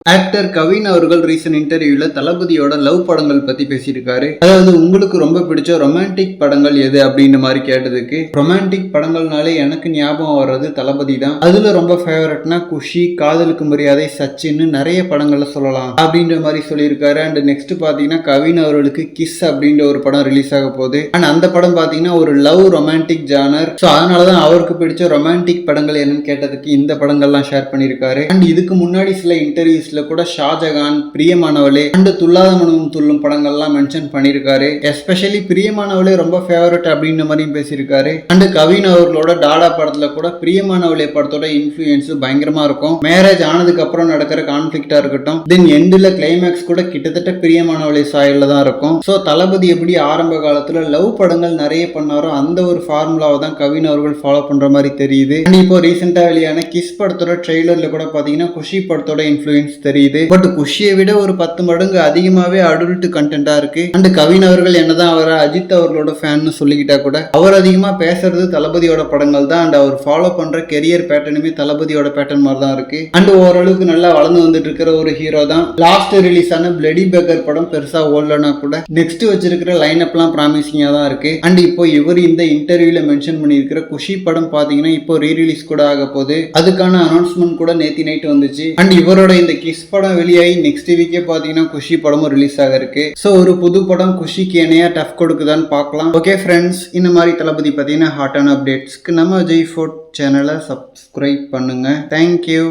Actor Kavin அவர்கள் recent இன்டர்வியூல தளபதியோட லவ் படங்கள் பத்தி பேசியிருக்காரு. அதாவது உங்களுக்கு ரொம்ப பிடிச்ச ரொமான்டிக் படங்கள் எது அப்படின்ற மாதிரி கேட்டதுக்கு, ரொமான்டிக் படங்கள்னாலே எனக்கு ஞாபகம் வர்றது தளபதி தான். அதுல ரொம்ப ஃபேவரட்னா குஷி, காதலுக்கு மரியாதை, சச்சின்னு நிறைய படங்கள்ல சொல்லலாம் அப்படின்ற மாதிரி சொல்லியிருக்காரு. அண்ட் நெக்ஸ்ட் பாத்தீங்கன்னா கவின் அவர்களுக்கு கிஸ் அப்படின்ற ஒரு படம் ரிலீஸ் ஆக போகுது. அண்ட் அந்த படம் பாத்தீங்கன்னா ஒரு லவ் ரொமான்டிக் ஜானர். ஸோ அதனாலதான் அவருக்கு பிடிச்ச ரொமான்டிக் படங்கள் என்னன்னு கேட்டதுக்கு இந்த படங்கள்லாம் ஷேர் பண்ணியிருக்காரு. அண்ட் இதுக்கு முன்னாடி சில இன்டர்வியூஸ் கூட ஷாஜகான், பிரியமானவளே அண்ட் துல்லாத மனமும் துள்ளும் படங்கள்லாம் மென்ஷன் பண்ணியிருக்காரு. எஸ்பெஷலி பிரியமானவளே ரொம்ப ஃபேவரட் அப்படின்ற மாதிரியும் பேசியிருக்காரு. அண்ட் கவின் அவர்களோட டாடா படத்துல கூட பிரியமானவளே படத்தோட இன்ஃபுளுன்ஸ் பயங்கரமா இருக்கும். மேரேஜ் ஆனதுக்கு அப்புறம் நடக்கிற கான்ஃபிளிக்டா இருக்கட்டும், தென் எண்டில் கிளைமேக்ஸ் கூட கிட்டத்தட்ட பிரியமானவளே சாயல்ல தான் இருக்கும். ஸோ தளபதி எப்படி ஆரம்ப காலத்துல லவ் படங்கள் நிறைய பண்ணாரோ அந்த ஒரு ஃபார்முலாவை தான் கவின் அவர்கள் ஃபாலோ பண்ற மாதிரி தெரியுது. அண்ட் இப்போ ரீசெண்டா வெளியான கிஸ் படத்தோட ட்ரெய்லர்ல கூட பாத்தீங்கன்னா குஷி படத்தோட இன்ஃபுளுன்ஸ் தெரியுது. பட் குஷியை விட ஒரு 10 மடங்கு அதிகமாவே அடல்ட் கண்டென்ட்டா இருக்கு. அண்ட் கவின் அவர்கள் என்னதான் அவரை அஜித் அவர்களோட ஃபேன்னு சொல்லிக்கிட்டா கூட அவர் அதிகமா பேசுறது தளபதியோட படங்கள் தான். அண்ட் அவர் ஃபாலோ பண்ற கெரியர் பேட்டர்னுமே தளபதியோட பேட்டர்ன் மாதிரி தான் இருக்கு. அண்ட் ஓரளவுக்கு நல்லா வளர்ந்து வந்துட்டு இருக்கிற ஒரு ஹீரோ தான். லாஸ்ட் ரிலீஸ் ஆன பிளடி பேக்கர் படம் பெருசா ஓடலனா கூட நெக்ஸ்ட் வச்சிருக்கிற லைன் அப்லாம் ப்ராமிசிங்கா தான் இருக்கு. அண்ட் இப்போ இவர் இந்த இன்டர்வியூல மென்ஷன் பண்ணியிருக்கிற குஷி படம் பாத்தீங்கன்னா இப்போ ரீரிலீஸ் கூட ஆக போகுது. அதுக்கான அனௌன்ஸ்மெண்ட் கூட நேத்தி நைட் வந்துச்சு. அண்ட் இவரோட இந்த கிஸ் படம் வெளியாகி நெக்ஸ்ட் வீக்கே பாத்தீங்கன்னா குஷி படமும் ரிலீஸ் ஆக இருக்கு. ஸோ ஒரு புது படம் குஷிக்கு என்னையா டஃப் கொடுக்குதான்னு பார்க்கலாம். ஓகே ஃப்ரெண்ட்ஸ், இந்த மாதிரி தளபதி பார்த்தீங்கன்னா ஹாட்டான அப்டேட்ஸ்க்கு நம்ம ஜெய் ஃபோர்ட் சேனலை சப்ஸ்கிரைப் பண்ணுங்க. தேங்க்யூ.